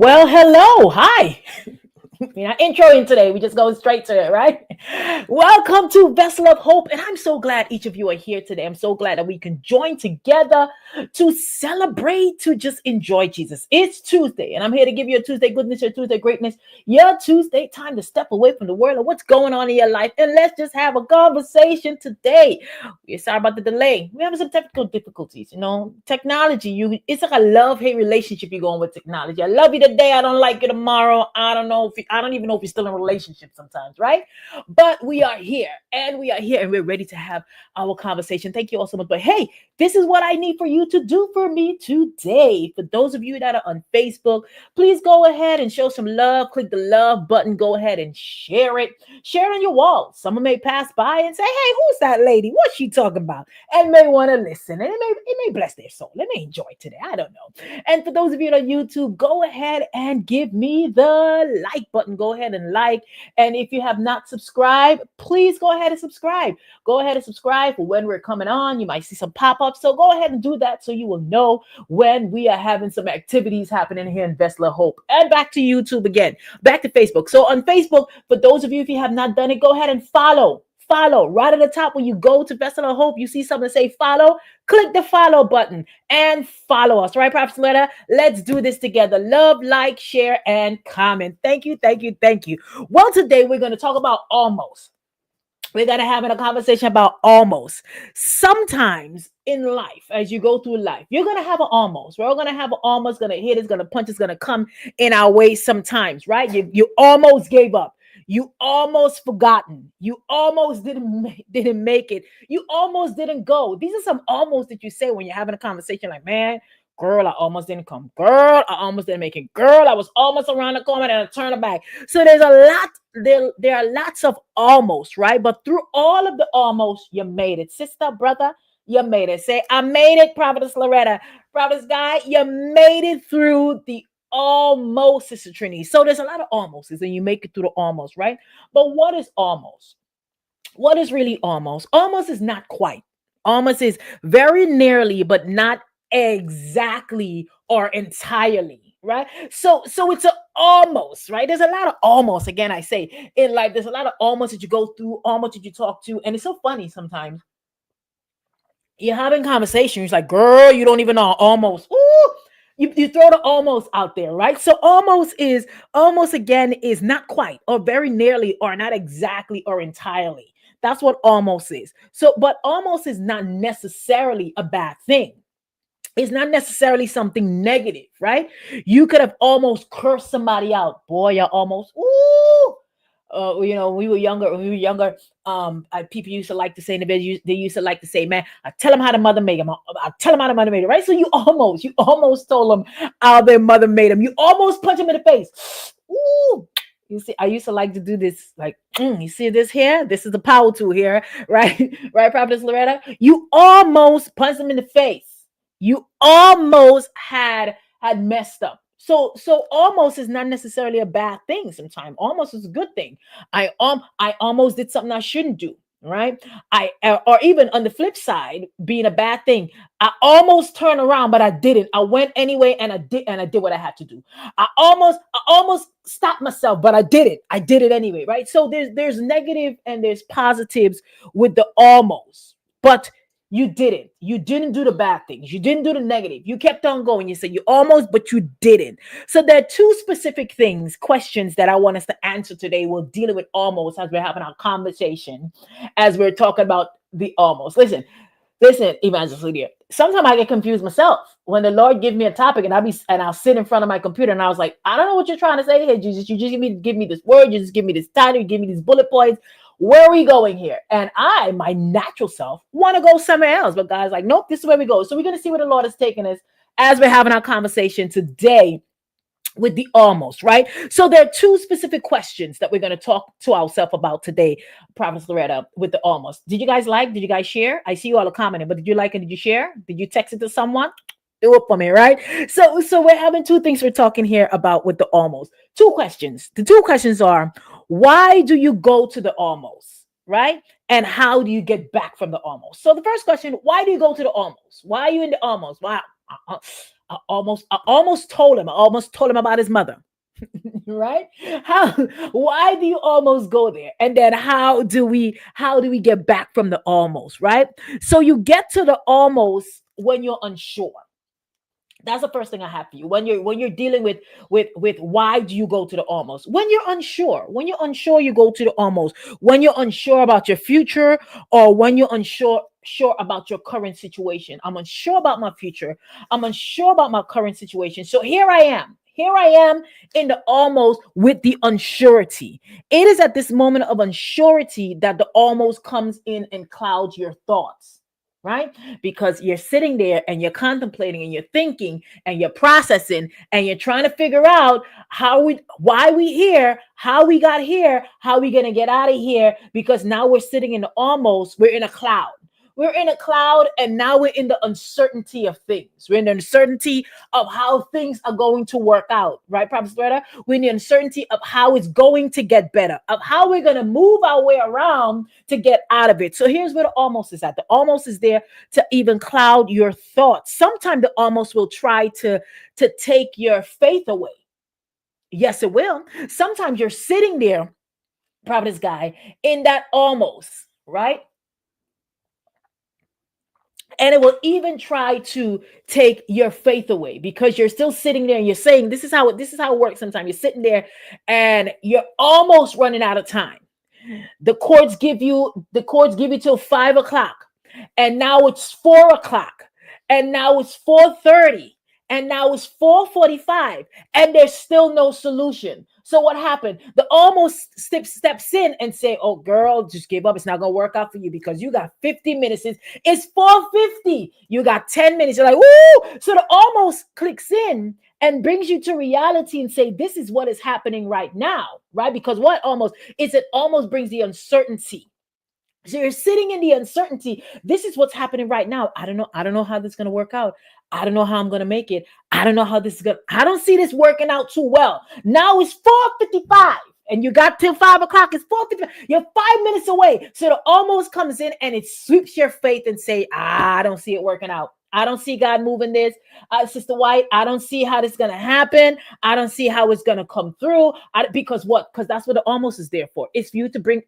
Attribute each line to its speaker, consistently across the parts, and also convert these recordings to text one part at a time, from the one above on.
Speaker 1: Well, hello. Hi. We're not introing today. We just go straight to it, right? Welcome to Vessel of Hope. And I'm so glad each of you are here today. I'm so glad that we can join together to celebrate, to just enjoy Jesus. It's Tuesday, and I'm here to give you a Tuesday goodness, your Tuesday greatness, your Tuesday time to step away from the world of what's going on in your life. And let's just have a conversation today. We're sorry about the delay. We're having some technical difficulties. Technology, it's like a love-hate relationship you're going with technology. I love you today. I don't like you tomorrow. I don't even know if you're still in a relationship sometimes, right? But we are here and we're ready to have our conversation. Thank you all so much. But hey, this is what I need for you to do for me today. For those of you that are on Facebook, please go ahead and show some love. Click the love button. Go ahead and share it. Share it on your wall. Someone may pass by and say, hey, who's that lady? What's she talking about? And may want to listen. And it may bless their soul. They may enjoy today. I don't know. And for those of you on YouTube, go ahead and give me the like button. Go ahead and like. And if you have not subscribed, please go ahead and subscribe. Go ahead and subscribe for when we're coming on. You might see some pop-ups. So go ahead and do that so you will know when we are having some activities happening here in Vessel of Hope. And back to YouTube again. Back to Facebook. So on Facebook, for those of you, if you have not done it, go ahead and follow. Follow right at the top when you go to Vessel of Hope. You see something say follow. Click the follow button and follow us. Right, Prophet Loretta? Let's do this together. Love, like, share, and comment. Thank you, thank you, thank you. Well, today we're going to talk about almost. We're going to have a conversation about almost. Sometimes in life, as you go through life, you're going to have an almost. We're all going to have an almost, going to hit, it's going to punch, it's going to come in our way sometimes, right? You almost gave up. You almost forgotten. You almost didn't make it. You almost didn't go. These are some almost that you say when you're having a conversation like, man, girl, I almost didn't come. Girl, I almost didn't make it. Girl, I was almost around the corner and I turned it back. So there's a lot, there are lots of almost, right? But through all of the almost, you made it. Sister, brother, you made it. Say, I made it, Prophetess Loretta. Prophetess Guy, you made it through the almost, Sister Trinity. So there's a lot of almost, and you make it through the almost, right? But what is almost? What is really almost? Almost is not quite. Almost is very nearly, but not exactly or entirely, right? So it's a almost, right? There's a lot of almost. Again, I say in life, there's a lot of almost that you go through, almost that you talk to, and it's so funny sometimes. You're having conversations like, girl, you don't even know almost. Ooh, you throw the almost out there, right? So almost again is not quite or very nearly or not exactly or entirely. That's what almost is. So, but almost is not necessarily a bad thing. It's not necessarily something negative, right? You could have almost cursed somebody out. Boy, I almost, ooh. When we were younger, people used to like to say in the bed, they used to like to say, man, I tell them how the mother made them. I tell them how the mother made it, right? So you almost told them how their mother made them. You almost punch them in the face. Ooh. You see, I used to like to do this, like, you see this here? This is the power tool here, right? Right, Prophetess Loretta? You almost punched them in the face. You almost had messed up. So almost is not necessarily a bad thing sometimes. Almost is a good thing. I almost did something I shouldn't do, right? I or even on the flip side, being a bad thing. I almost turned around, but I didn't. I went anyway and I did what I had to do. I almost stopped myself, but I did it. I did it anyway, right? So there's negative and there's positives with the almost. But you didn't. You didn't do the bad things. You didn't do the negative. You kept on going. You said you almost, but you didn't. So there are two specific things, questions that I want us to answer today. We're dealing with almost as we're having our conversation, as we're talking about the almost. Listen, Evangelist Lydia. Sometimes I get confused myself when the Lord gives me a topic and I'll sit in front of my computer and I was like, I don't know what you're trying to say here, Jesus. You just give me this word. You just give me this title. You give me these bullet points. Where are we going here? And my natural self, want to go somewhere else. But God's like, nope, this is where we go. So we're going to see where the Lord is taking us as we're having our conversation today with the almost, right? So there are two specific questions that we're going to talk to ourselves about today, Prophet Loretta, with the almost. Did you guys share? I see you all are commenting, but did you like it? Did you share? Did you text it to someone? Do it for me, right? So we're having two things we're talking here about with the almost. Two questions. The two questions are, why do you go to the almost, right? And how do you get back from the almost? So the first question, why do you go to the almost? Why are you in the almost? Why? I, I almost told him. I almost told him about his mother. Right? How? Why do you almost go there? And then how do we get back from the almost? Right? So you get to the almost when you're unsure. That's the first thing I have for you. When you're dealing with why do you go to the almost? When you're unsure, you go to the almost. When you're unsure about your future, or when you're unsure about your current situation. I'm unsure about my future. I'm unsure about my current situation. So here I am. Here I am in the almost with the unsurety. It is at this moment of unsurety that the almost comes in and clouds your thoughts, right? Because you're sitting there and you're contemplating and you're thinking and you're processing and you're trying to figure out why we here, how we got here, how we gonna get out of here. Because now we're sitting in the almost, we're in a cloud. We're in a cloud, and now we're in the uncertainty of things. We're in the uncertainty of how things are going to work out, right, Prophet Loretta? We're in the uncertainty of how it's going to get better, of how we're going to move our way around to get out of it. So here's where the almost is at. The almost is there to even cloud your thoughts. Sometimes the almost will try to take your faith away. Yes, it will. Sometimes you're sitting there, Prophetess Guy, in that almost, right? And it will even try to take your faith away, because you're still sitting there and you're saying, this is how it works. Sometimes you're sitting there and you're almost running out of time. The courts give you till 5 o'clock, and now it's 4 o'clock, and now it's 4:30, and now it's 4:45, and there's still no solution. So what happened? The almost steps in and say, "Oh, girl, just give up. It's not gonna work out for you because you got 50 minutes. It's 4:50. You got 10 minutes." You're like, "Woo!" So the almost clicks in and brings you to reality and say, "This is what is happening right now," right? Because what almost is, it almost brings the uncertainty. So you're sitting in the uncertainty. This is what's happening right now. I don't know. I don't know how this is going to work out. I don't know how I'm going to make it. I don't know how this is going to, I don't see this working out too well. Now it's 4:55 and you got till 5 o'clock. It's 4:55. You're 5 minutes away. So it almost comes in and it sweeps your faith and say, I don't see it working out. I don't see God moving this. Sister White, I don't see how this is going to happen. I don't see how it's going to come through. Because what? Because that's what the almost is there for. It's to bring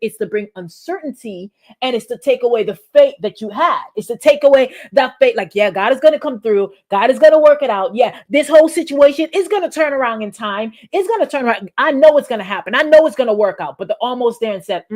Speaker 1: uncertainty, and it's to take away the faith that you had. It's to take away that faith. Like, yeah, God is going to come through. God is going to work it out. Yeah, this whole situation is going to turn around in time. It's going to turn around. I know it's going to happen. I know it's going to work out. But the almost there and said,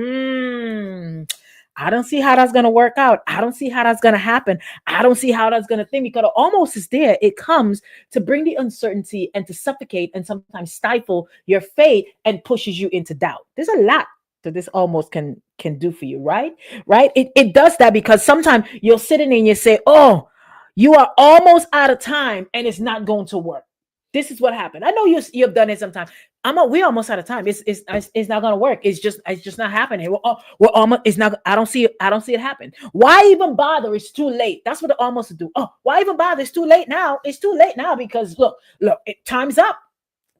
Speaker 1: I don't see how that's going to work out. I don't see how that's going to happen. I don't see how that's going to think, because it almost is there. It comes to bring the uncertainty and to suffocate and sometimes stifle your faith and pushes you into doubt. There's a lot that this almost can do for you, right? Right? It does that because sometimes you're sitting and you say, oh, you are almost out of time and it's not going to work. This is what happened. I know you've done it sometimes. We're almost out of time. It's not gonna work. It's just not happening. We're almost. It's not. I don't see it happen. Why even bother? It's too late. That's what the almost do. Oh, why even bother? It's too late now. It's too late now because look. Time's up.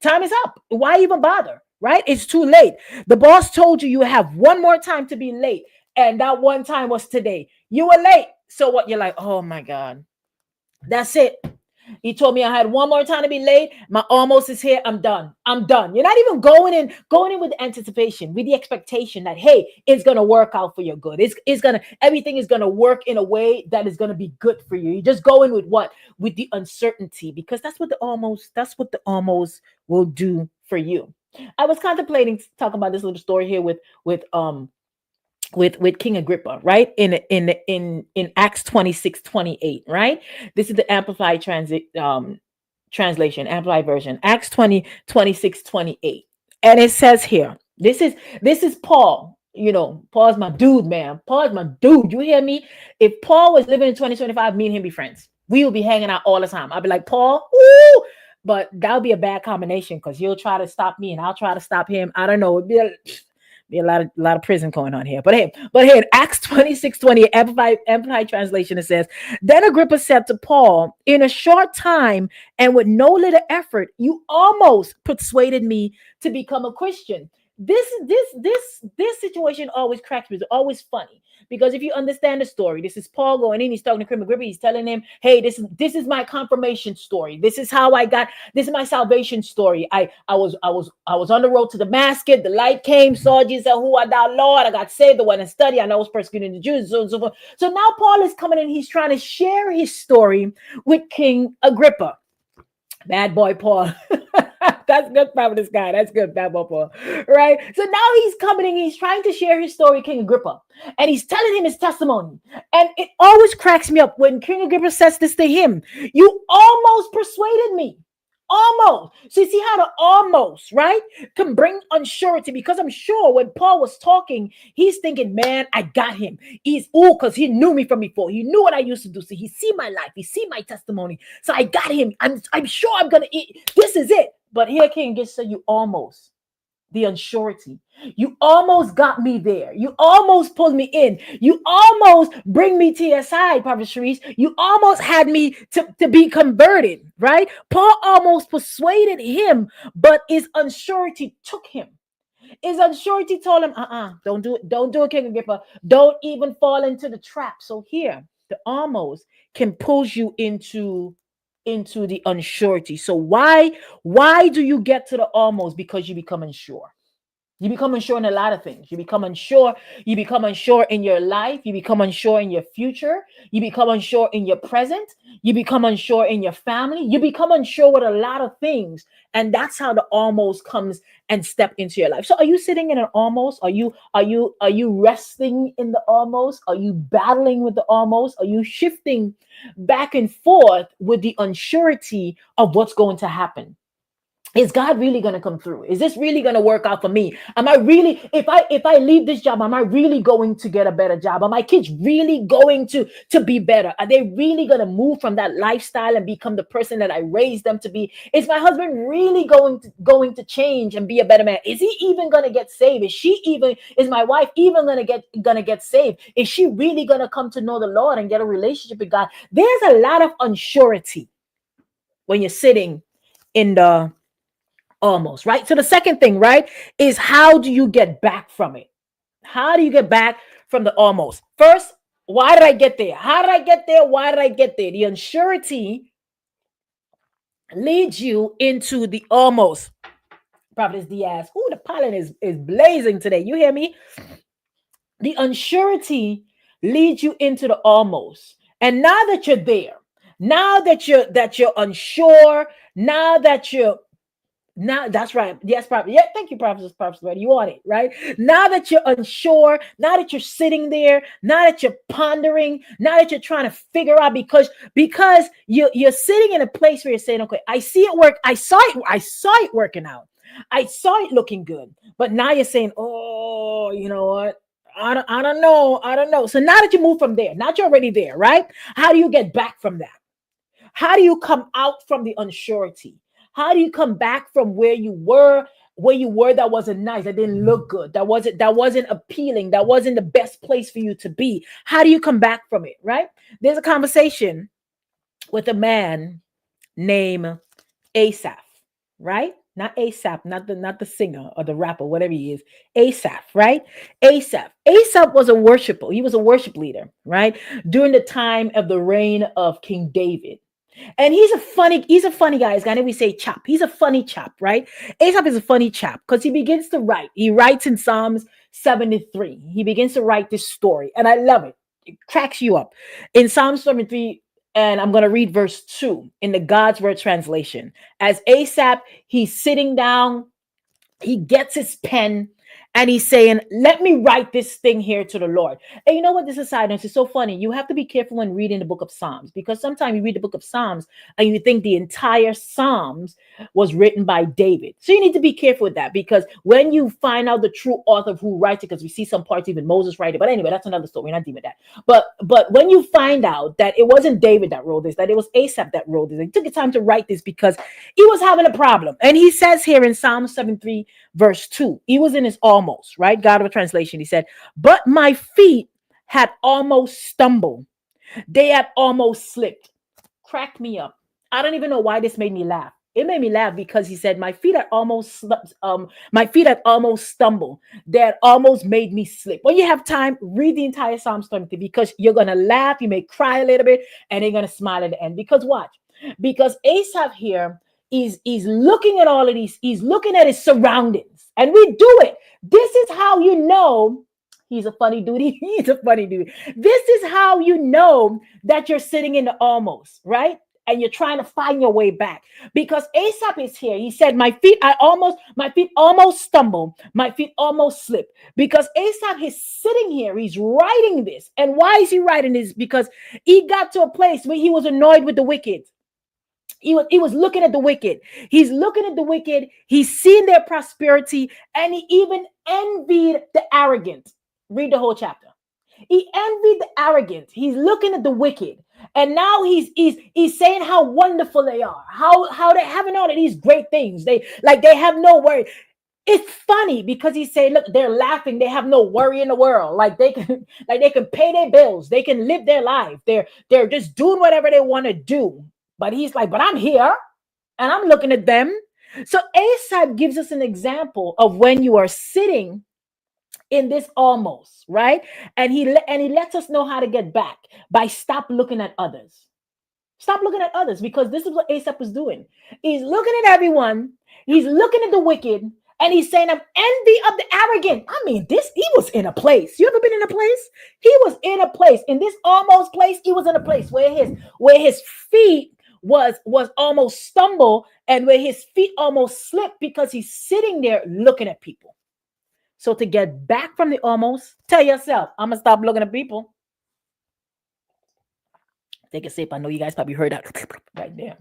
Speaker 1: Time is up. Why even bother? Right? It's too late. The boss told you have one more time to be late, and that one time was today. You were late. So what? You're like, oh my God, that's it. He told me I had one more time to be late. My almost is here. I'm done. I'm done. You're not even going in with the anticipation, with the expectation that, hey, it's gonna work out for your good. Everything is gonna work in a way that is gonna be good for you. You just go in with what? With the uncertainty, because that's what the almost will do for you. I was contemplating talking about this little story here with King Agrippa, right? In Acts 26:28, right? This is the Amplified translation, Amplified version, Acts 20:26-28. And it says here, this is Paul. Paul's my dude, man. Paul's my dude. You hear me? If Paul was living in 2025, me and him be friends. We will be hanging out all the time. I'll be like, Paul, woo! But that would be a bad combination because he'll try to stop me and I'll try to stop him. I don't know. It'd be a lot of prison going on here. But hey, in Acts 26:20, Amplified translation, it says, then Agrippa said to Paul, in a short time and with no little effort, you almost persuaded me to become a Christian. This situation always cracks me. It's always funny because if you understand the story, this is Paul going in. He's talking to Criminal Grippy. He's telling him, "Hey, this is my confirmation story. This is how I got. This is my salvation story. I was on the road to Damascus. The light came. Saw Jesus. Who art thou, Lord? I got saved. I went and studied. I know I was persecuting the Jews. So on and so forth. So now Paul is coming in. He's trying to share his story with King Agrippa. Bad boy Paul. That's good, this guy. That's good, bad boy Paul. Right? So now he's coming in, he's trying to share his story, King Agrippa, and he's telling him his testimony. And it always cracks me up when King Agrippa says this to him. You almost persuaded me. Almost. So you see how the almost, right, can bring unsurety, because I'm sure when Paul was talking, he's thinking, man, I got him. Because he knew me from before. He knew what I used to do. So he see my life. He see my testimony. So I got him. I'm sure I'm going to eat. This is it. But here King gets to you almost. The unsurety. You almost got me there. You almost pulled me in. You almost bring me to your side, Prophet Sharice. You almost had me to be converted, right? Paul almost persuaded him, but his unsurety took him. His unsurety told him, don't do it. Don't do it, King Agrippa. Don't even fall into the trap. So here, the almost can pull you into the unsurety. So why do you get to the almost? Because you become unsure. You become unsure in a lot of things. You become unsure. You become unsure in your life. You become unsure in your future. You become unsure in your present. You become unsure in your family. You become unsure with a lot of things. And that's how the almost comes and step into your life. So are you sitting in an almost? Are you resting in the almost? Are you battling with the almost? Are you shifting back and forth with the unsurety of what's going to happen? Is God really going to come through? Is this really going to work out for me? Am I really, if I leave this job, am I really going to get a better job? Are my kids really going to be better? Are they really going to move from that lifestyle and become the person that I raised them to be? Is my husband really going to change and be a better man? Is he even going to get saved? Is my wife even going to get saved? Is she really going to come to know the Lord and get a relationship with God? There's a lot of unsurety when you're sitting in the almost, right? So the second thing, right, is how do you get back from it? How do you get back from the almost? First, why did I get there? How did I get there? Why did I get there? The unsurety leads you into the almost. Prophetess Diaz. Ooh, the pollen is blazing today. You hear me? The unsurety leads you into the almost. And now that you're there, now that you're unsure, now that's right. Yes, Prophet. Yeah, thank you, Prophet. You want it, right? Now that you're unsure, now that you're sitting there, now that you're pondering, now that you're trying to figure out, because you're sitting in a place where you're saying, okay, I see it work. I saw it working out. I saw it looking good. But now you're saying, oh, you know what? I don't know. So now that you move from there, now that you're already there, right? How do you get back from that? How do you come out from the unsurety? How do you come back from where you were that wasn't nice, that didn't look good, that wasn't appealing, that wasn't the best place for you to be? How do you come back from it, right? There's a conversation with a man named Asaph, right? Not Asaph, not the singer or the rapper, whatever he is. Asaph, right? Asaph was a worshiper. He was a worship leader, right? During the time of the reign of King David. And he's a funny guy. His guy, we say chap. He's a funny chap, right? Asaph is a funny chap because he begins to write. He writes in Psalms 73. He begins to write this story, and I love it. It cracks you up. In Psalms 73, and I'm going to read verse 2 in the God's Word translation. As Asaph, he's sitting down, he gets his pen, and he's saying, let me write this thing here to the Lord. And you know what? This is a side note. It's so funny. You have to be careful when reading the book of Psalms, because sometimes you read the book of Psalms and you think the entire Psalms was written by David. So you need to be careful with that, because when you find out the true author of who writes it, because we see some parts even Moses write it. But anyway, that's another story. We're not dealing with that. But when you find out that it wasn't David that wrote this, that it was Asaph that wrote this, he took the time to write this because he was having a problem. And he says here in Psalm 73, verse 2, he was in his almost, right? God of a translation. He said, but my feet had almost stumbled. They had almost slipped. Cracked me up. I don't even know why this made me laugh. It made me laugh because he said, my feet had almost stumbled. That almost made me slip. When you have time, read the entire Psalms 20 because you're gonna laugh, you may cry a little bit, and you're gonna smile at the end. Because watch, because Asaph here is looking at all of these, he's looking at his surroundings, and we do it. This is how you know he's a funny dude. He's a funny dude. This is how you know that you're sitting in the almost, right? And you're trying to find your way back because Asaph is here. He said, my feet almost stumble, my feet almost slip. Because Asaph is sitting here, he's writing this. And why is he writing this? Because he got to a place where he was annoyed with the wicked. He was looking at the wicked. He's looking at the wicked. He's seen their prosperity, and he even envied the arrogant. Read the whole chapter. He envied the arrogant. He's looking at the wicked. And now he's saying how wonderful they are, how they're having all of these great things. They have no worry. It's funny because he's saying, look, they're laughing. They have no worry in the world. They can pay their bills. They can live their life. They're just doing whatever they want to do. But he's like, but I'm here and I'm looking at them. So Asaph gives us an example of when you are sitting in this almost, right? And he lets us know how to get back by stop looking at others. Stop looking at others, because this is what Asaph is doing. He's looking at everyone. He's looking at the wicked, and he's saying, I'm envy of the arrogant. I mean, he was in a place. You ever been in a place? He was in a place. In this almost place, he was in a place where his feet was almost stumble, and where his feet almost slip, because he's sitting there looking at people. So to get back from the almost, tell yourself, I'm gonna stop looking at people. Take a sip. I know you guys probably heard that right there.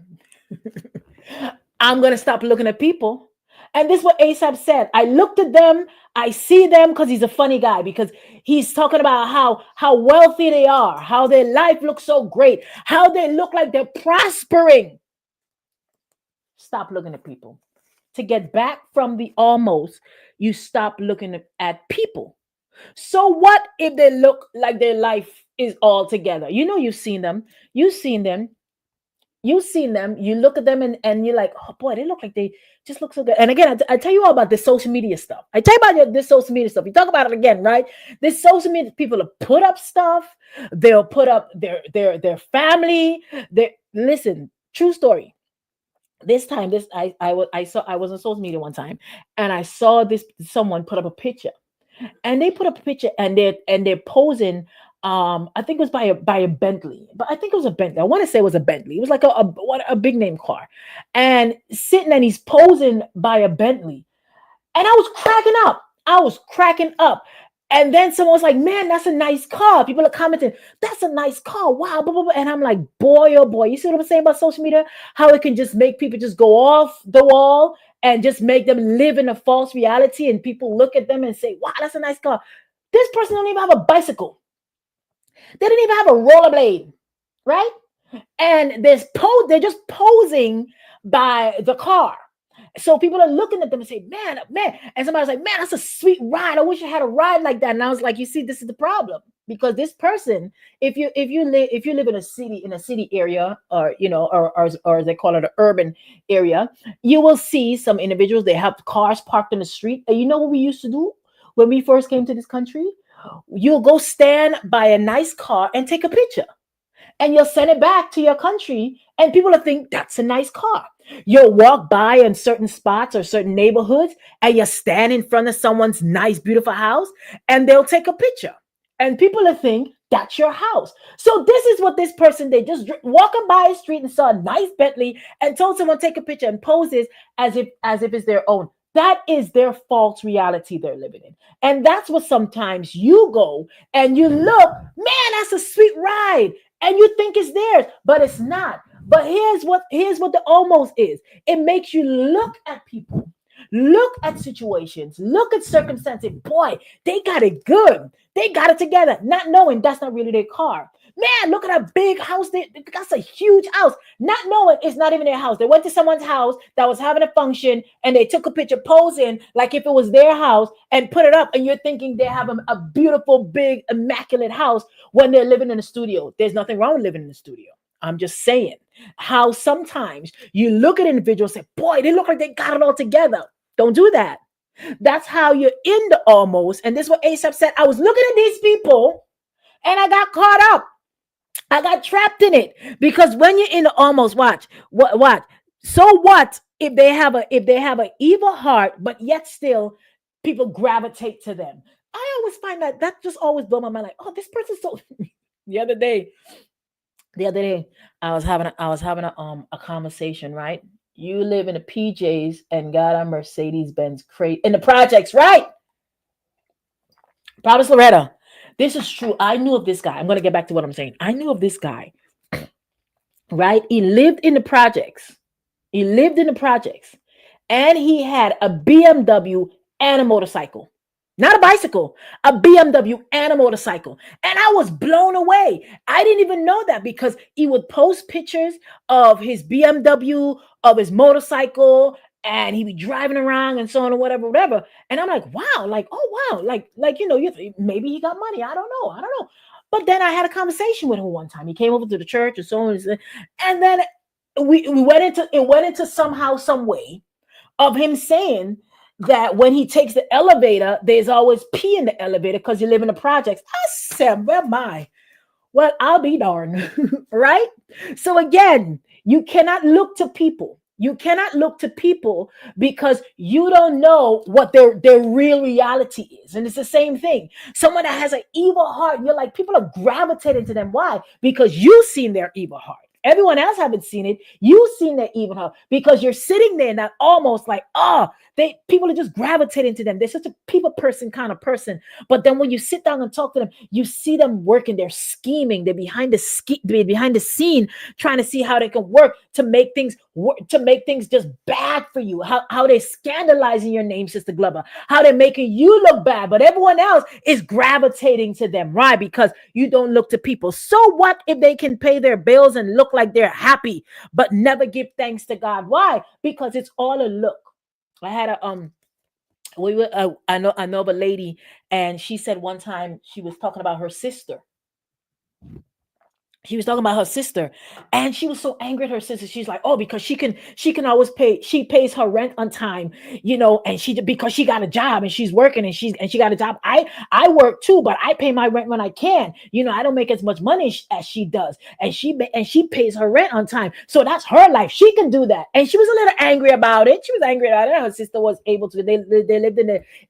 Speaker 1: I'm gonna stop looking at people. And this is what Asaph said. I looked at them, I see them, because he's a funny guy, because he's talking about how wealthy they are, how their life looks so great, how they look like they're prospering. Stop looking at people. To get back from the almost, you stop looking at people. So what if they look like their life is all together? You know, you've seen them. You look at them, and you're like, oh boy, they look like they just look so good. And again, I tell you all about this social media stuff. I tell you about this social media stuff. We talk about it again, right? This social media, people will put up stuff. They'll put up their family. Listen, true story. This time, I was on social media one time, and I saw someone put up a picture, and they put up a picture, and they're posing. I think it was by a Bentley, but I think it was a Bentley. I want to say it was a Bentley. It was like a big name car, and sitting, and he's posing by a Bentley, and I was cracking up. And then someone was like, man, that's a nice car. People are commenting, that's a nice car. Wow. Blah, blah, blah. And I'm like, boy, oh boy. You see what I'm saying about social media? How it can just make people just go off the wall and just make them live in a false reality. And people look at them and say, wow, that's a nice car. This person don't even have a bicycle. They didn't even have a rollerblade, right? And they're just posing by the car. So people are looking at them and say, man. And somebody's like, man, that's a sweet ride. I wish I had a ride like that. And I was like, you see, this is the problem. Because this person, if you live in a city area, or or as they call it, an urban area, you will see some individuals, they have cars parked in the street. And you know what we used to do when we first came to this country? You'll go stand by a nice car and take a picture, and you'll send it back to your country, and people will think that's a nice car. You'll walk by in certain spots or certain neighborhoods, and you stand in front of someone's nice, beautiful house, and they'll take a picture, and people will think that's your house. So this is what this person did, just walking by a street and saw a nice Bentley and told someone to take a picture and poses as if it's their own. That is their false reality they're living in. And that's what sometimes you go and you look, man, that's a sweet ride. And you think it's theirs, but it's not. But here's what the almost is. It makes you look at people, look at situations, look at circumstances. Boy, they got it good. They got it together, not knowing that's not really their car. Man, look at that big house. That's a huge house. Not knowing it's not even their house. They went to someone's house that was having a function, and they took a picture posing like if it was their house and put it up. And you're thinking they have a beautiful, big, immaculate house when they're living in a studio. There's nothing wrong with living in the studio. I'm just saying how sometimes you look at individuals and say, boy, they look like they got it all together. Don't do that. That's how you're in the almost. And this is what Asaph said. I was looking at these people and I got caught up. I got trapped in it because when you're in the almost, what? So what if they have an evil heart, but yet still people gravitate to them? I always find that just always blow my mind. Like, oh, this person's so. the other day, the other day, I was having a conversation. Right, you live in the PJs and got a Mercedes Benz crate in the projects, right? Promise Loretta. This is true. I knew of this guy. I'm going to get back to what I'm saying. I knew of this guy, right? He lived in the projects. He lived in the projects. And he had a BMW and a motorcycle. Not a bicycle, a BMW and a motorcycle. And I was blown away. I didn't even know that because he would post pictures of his BMW, of his motorcycle, and he'd be driving around and so on and whatever. And I'm like, wow, like, oh wow, maybe he got money. I don't know. But then I had a conversation with him one time. He came over to the church and so on, and then we went into somehow, some way of him saying that when he takes the elevator, there's always pee in the elevator because you live in the projects. I said, well, I'll be darned, right? So again, you cannot look to people. You cannot look to people because you don't know what their real reality is. And it's the same thing. Someone that has an evil heart, you're like, people are gravitating to them. Why? Because you've seen their evil heart. Everyone else haven't seen it. You've seen their evil heart because you're sitting there that almost like, people are just gravitating to them. They're such a people person kind of person. But then when you sit down and talk to them, you see them working. They're scheming. They're behind the scene, trying to see how they can work to make things just bad for you. How they're scandalizing your name, Sister Glover. How they're making you look bad, but everyone else is gravitating to them, right? Because you don't look to people. So what if they can pay their bills and look like they're happy, but never give thanks to God? Why? Because it's all a look. I had I know of a lady, and she said one time she was talking about her sister. She was talking about her sister, and she was so angry at her sister. She's like, oh, because she can always she pays her rent on time, and because she got a job and she's working and she got a job. I work too, but I pay my rent when I can. I don't make as much money as she does, and she pays her rent on time. So that's her life. She can do that. And she was a little angry about it. She was angry about it. Her sister was able to. They lived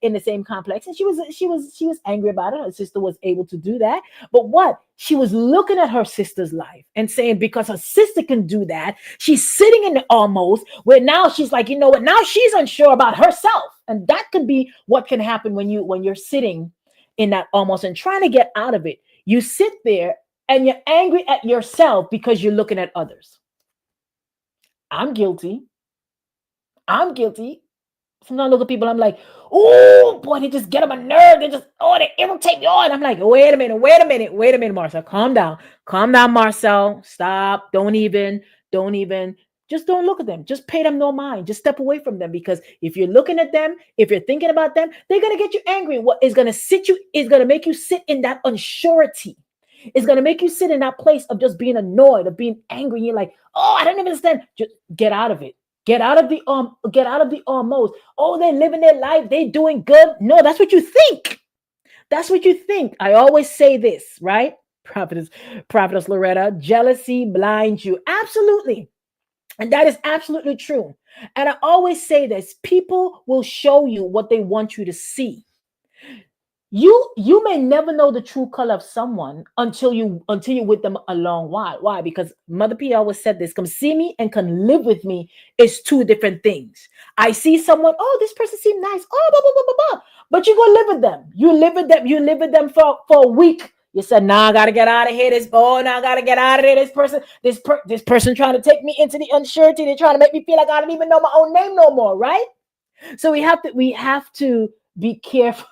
Speaker 1: in the same complex, and she was angry about it. Her sister was able to do that. But what? She was looking at her sister's life and saying, because her sister can do that, she's sitting in the almost, where now she's like, you know what? Now she's unsure about herself. And that could be what can happen when you're sitting in that almost and trying to get out of it. You sit there and you're angry at yourself because you're looking at others. I'm guilty. Sometimes I look at people, I'm like, oh boy, they just get on my nerve. They irritate me. And I'm like, wait a minute, Marcelle. Calm down, Marcelle. Stop. Don't even. Just don't look at them. Just pay them no mind. Just step away from them, because if you're looking at them, if you're thinking about them, they're gonna get you angry. What is gonna make you sit in that unsurety. It's gonna make you sit in that place of just being annoyed, of being angry. And you're like, oh, I don't even understand. Just get out of it. Get out of the almost. Oh, they're living their life. They're doing good. No, that's what you think. I always say this, right? Prophetess Loretta, jealousy blinds you. Absolutely. And that is absolutely true. And I always say this, people will show you what they want you to see. You may never know the true color of someone until you're with them a long while. Why? Because Mother P always said this: come see me and come live with me is two different things. I see someone, oh, this person seems nice, oh, blah, blah, blah, blah, blah. But you go live with them. You live with them for a week. You said, nah, I gotta get out of here. I gotta get out of here. This person trying to take me into the uncertainty. They're trying to make me feel like I don't even know my own name no more, right? So we have to be careful.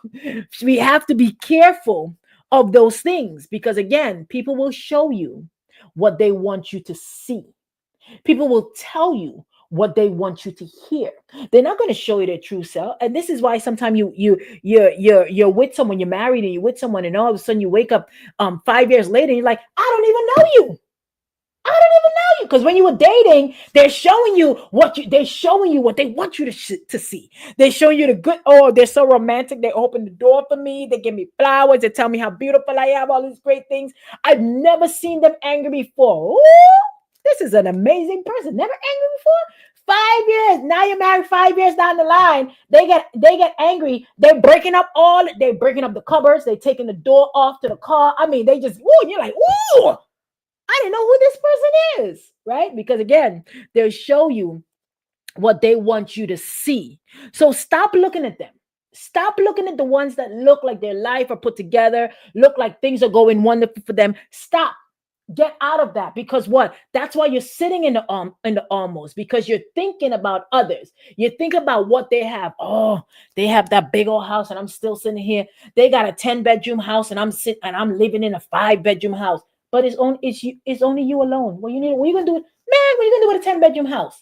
Speaker 1: We have to be careful of those things, because again, people will show you what they want you to see. People will tell you what they want you to hear. They're not going to show you their true self. And this is why sometimes you're with someone, you're married and you're with someone, and all of a sudden you wake up 5 years later and you're like, I don't even know you. I don't even know you. Because when you were dating, they're showing you what they want you to see. They're showing you the good. Oh, they're so romantic. They open the door for me. They give me flowers. They tell me how beautiful I am. All these great things. I've never seen them angry before. Ooh, this is an amazing person. Never angry before. 5 years. Now you're married 5 years down the line. They get angry. They're breaking up the cupboards. They're taking the door off to the car. I mean, they just, ooh, you're like, ooh. I didn't know who this person is, right? Because again, they'll show you what they want you to see. So stop looking at them. Stop looking at the ones that look like their life are put together, look like things are going wonderful for them. Stop. Get out of that because what? That's why you're sitting in the almost because you're thinking about others. You think about what they have. Oh, they have that big old house and I'm still sitting here. They got a 10-bedroom house and I'm living in a 5-bedroom house. But it's only you alone. What you gonna do? Man, what you gonna do with a 10-bedroom house?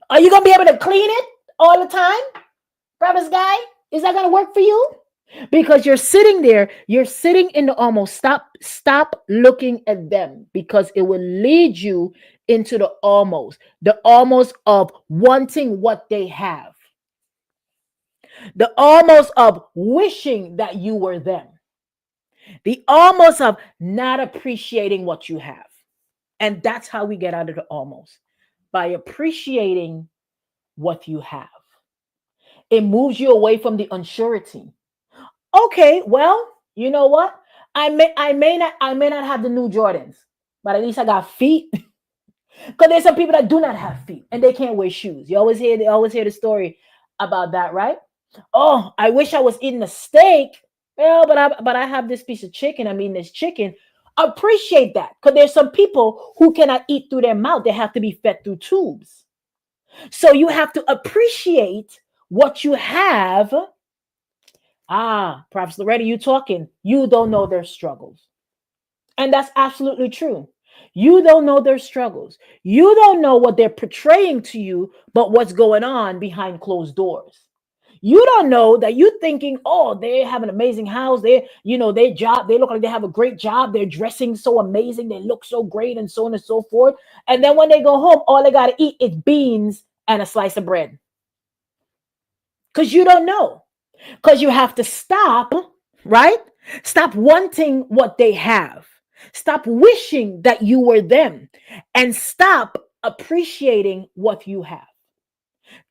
Speaker 1: Are you gonna be able to clean it all the time? Brothers guy? Is that gonna work for you? Because you're sitting in the almost. Stop looking at them because it will lead you into the almost of wanting what they have, the almost of wishing that you were them, the almost of not appreciating what you have. And that's how we get out of the almost, by appreciating what you have. It moves you away from the unsurety. Okay, well, you know what? I may not have the new Jordans, but at least I got feet. Because there's some people that do not have feet and they can't wear shoes. They always hear the story about that, right? Oh, I wish I was eating a steak. Well, but I have this piece of chicken. I'm eating this chicken. Appreciate that. Because there's some people who cannot eat through their mouth. They have to be fed through tubes. So you have to appreciate what you have. Ah, Prophet Loretta, you talking. You don't know their struggles. And that's absolutely true. You don't know their struggles. You don't know what they're portraying to you, but what's going on behind closed doors. You don't know that you're thinking, oh, they have an amazing house. Their job, they look like they have a great job. They're dressing so amazing. They look so great and so on and so forth. And then when they go home, all they got to eat is beans and a slice of bread. Because you don't know. Because you have to stop, right? Stop wanting what they have. Stop wishing that you were them and stop appreciating what you have.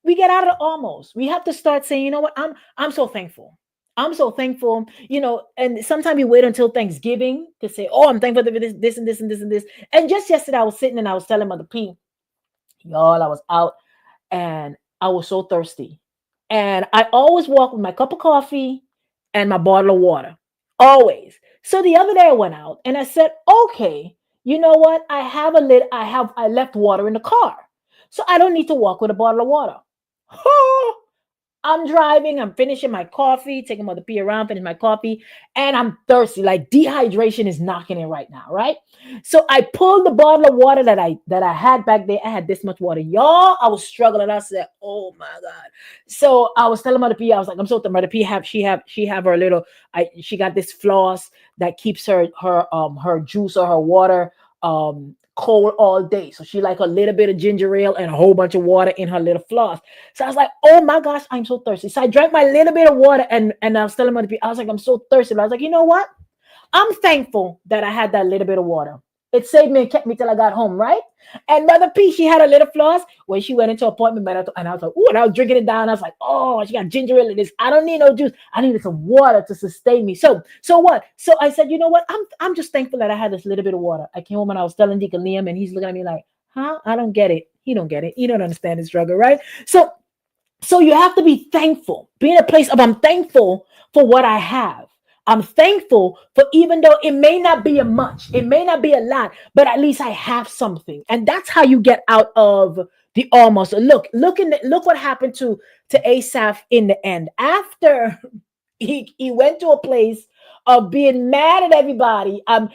Speaker 1: We get out of the almost. We have to start saying, you know what? I'm so thankful. I'm so thankful, and sometimes we wait until Thanksgiving to say, oh, I'm thankful for this and this and this and this. And just yesterday I was sitting and I was telling Mother P, y'all, I was out and I was so thirsty. And I always walk with my cup of coffee and my bottle of water. Always. So the other day I went out and I said, okay, you know what? I left water in the car. So I don't need to walk with a bottle of water. I'm driving, I'm finishing my coffee, taking Mother P around, finish my coffee, and I'm thirsty. Like dehydration is knocking in right now, right? So I pulled the bottle of water that I had back there. I had this much water. Y'all, I was struggling. I said, oh my God. So I was telling Mother P, I was like, I'm so tired. Mother P she have her little, she got this floss that keeps her juice or her water cold all day. So she like a little bit of ginger ale and a whole bunch of water in her little floss. So I was like, oh my gosh, I'm so thirsty. So I drank my little bit of water and I was telling Mother P, I was like, I'm so thirsty. But I was like, you know what? I'm thankful that I had that little bit of water. It saved me and kept me till I got home, right? And Mother P, she had a little floss when she went into appointment, and I was like, ooh, and I was drinking it down. I was like, oh, she got ginger ale in this. I don't need no juice. I needed some water to sustain me. So what? So I said, you know what? I'm just thankful that I had this little bit of water. I came home and I was telling Deacon Liam, and he's looking at me like, huh? I don't get it. He don't get it. He don't understand the struggle, right? So you have to be thankful. Be in a place of I'm thankful for what I have. I'm thankful for, even though it may not be a much, it may not be a lot, but at least I have something. And that's how you get out of the almost. Look what happened to Asaph in the end. After he went to a place of being mad at everybody, and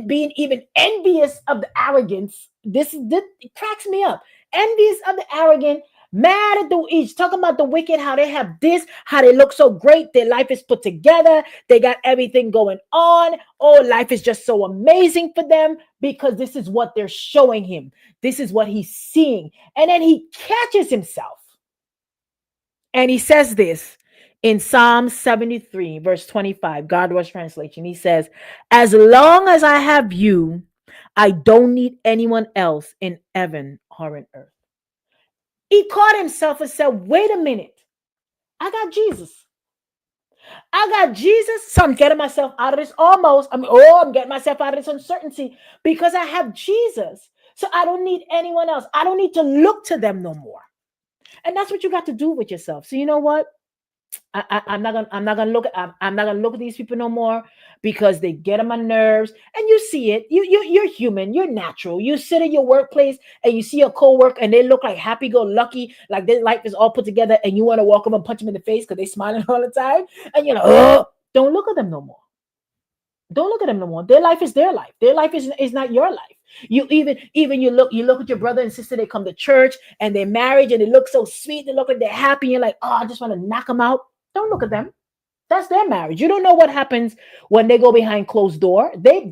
Speaker 1: being even envious of the arrogance. This it cracks me up. Envious of the arrogant, Mad at the each talking about the wicked, how they have this, how they look so great, their life is put together, they got everything going on. Oh, life is just so amazing for them because this is what they're showing him. This is what he's seeing. And then he catches himself. And he says this in Psalm 73, verse 25, God was translation. He says, as long as I have you, I don't need anyone else in heaven or in earth. He caught himself and said, wait a minute. I got Jesus. I got Jesus. So I'm getting myself out of this almost. I'm getting myself out of this uncertainty because I have Jesus. So I don't need anyone else. I don't need to look to them no more. And that's what you got to do with yourself. So you know what? I'm not gonna look at these people no more because they get on my nerves. And you see it. You're human. You're natural. You sit in your workplace and you see a coworker and they look like happy-go-lucky, like their life is all put together, and you want to walk over and punch them in the face because they smiling all the time. And you're like, oh, don't look at them no more. Don't look at them no more. Their life is their life. Their life is not your life. You you look at your brother and sister, they come to church and they're married and they look so sweet, they look like they're happy, and you're like, oh, I just want to knock them out. Don't look at them. That's their marriage. You don't know what happens when they go behind closed door. They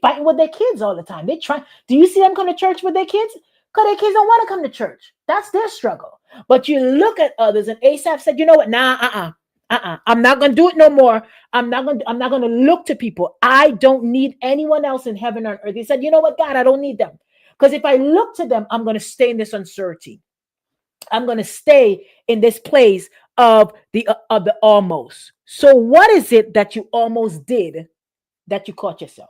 Speaker 1: fighting with their kids all the time. They try. Do you see them come to church with their kids? Because their kids don't want to come to church. That's their struggle. But you look at others, and Asaph said, you know what? Nah, I'm not gonna do it no more. I'm not gonna look to people. I don't need anyone else in heaven or earth. He said, you know what, God, I don't need them. Because if I look to them, I'm gonna stay in this uncertainty. I'm gonna stay in this place of the almost. So what is it that you almost did that you caught yourself?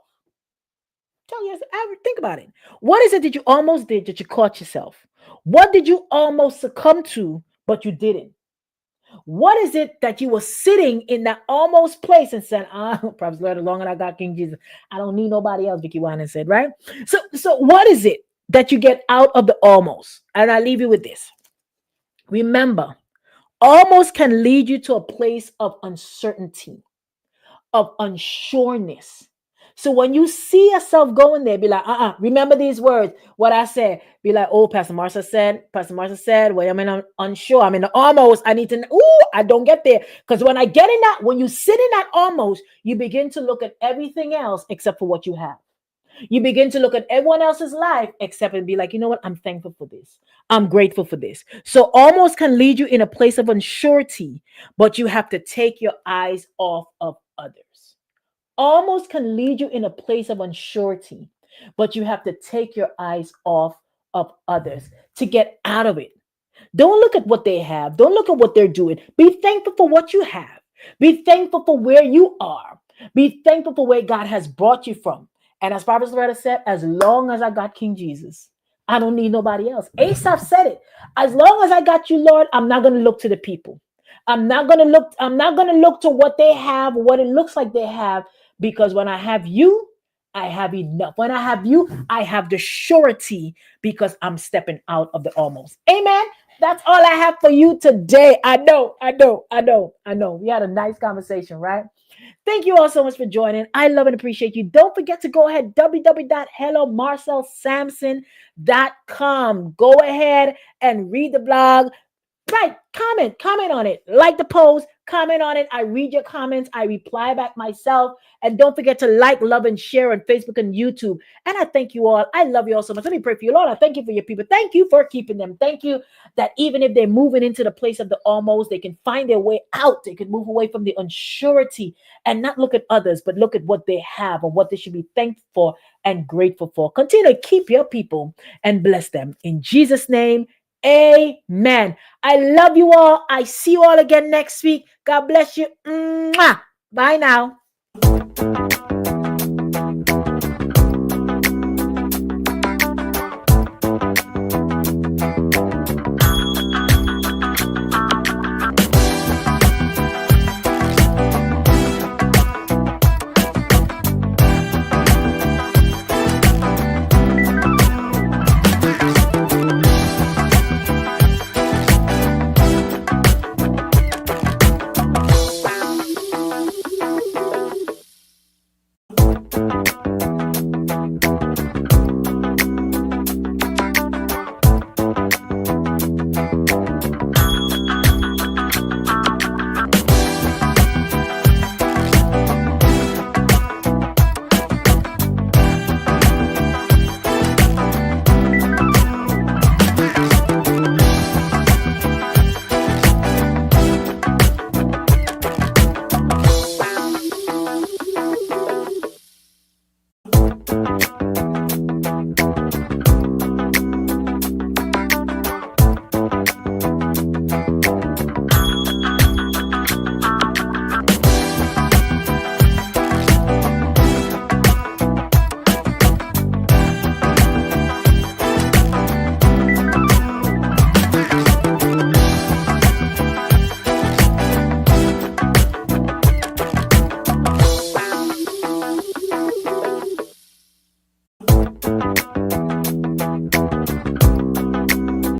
Speaker 1: Tell you, think about it. What is it that you almost did that you caught yourself? What did you almost succumb to, but you didn't? What is it that you were sitting in that almost place and said, perhaps Lord, as long as I got King Jesus, I don't need nobody else, Vicky Wine said, right? So what is it that you get out of the almost? And I leave you with this. Remember, almost can lead you to a place of uncertainty, of unsureness. So when you see yourself going there, be like, remember these words, what I said. Be like, oh, Pastor Marcelle said, well, I'm unsure. I'm in the almost. I need to, I don't get there. Because when I get in that, when you sit in that almost, you begin to look at everything else except for what you have. You begin to look at everyone else's life except and be like, you know what? I'm thankful for this. I'm grateful for this. So almost can lead you in a place of unsurety, but you have to take your eyes off of others. Almost can lead you in a place of unsurety, but you have to take your eyes off of others to get out of it. Don't look at what they have. Don't look at what they're doing. Be thankful for what you have. Be thankful for where you are. Be thankful for where God has brought you from. And as Prophet Loretta said, as long as I got King Jesus, I don't need nobody else. Asaph said it. As long as I got you, Lord, I'm not going to look to the people. I'm not going to look to what they have, what it looks like they have, because when I have you, I have enough. When I have you, I have the surety because I'm stepping out of the almost. Amen. That's all I have for you today. I know. We had a nice conversation, right? Thank you all so much for joining. I love and appreciate you. Don't forget to go ahead, www.hellomarcelsamson.com. Go ahead and read the blog. Right, comment on it. Like the post, comment on it. I read your comments. I reply back myself. And don't forget to like, love, and share on Facebook and YouTube. And I thank you all. I love you all so much. Let me pray for you, Lord. I thank you for your people. Thank you for keeping them. Thank you that even if they're moving into the place of the almost, they can find their way out. They can move away from the unsurety and not look at others, but look at what they have and what they should be thankful for and grateful for. Continue to keep your people and bless them. In Jesus' name, amen. I love you all. I see you all again next week. God bless you. Mwah. Bye now.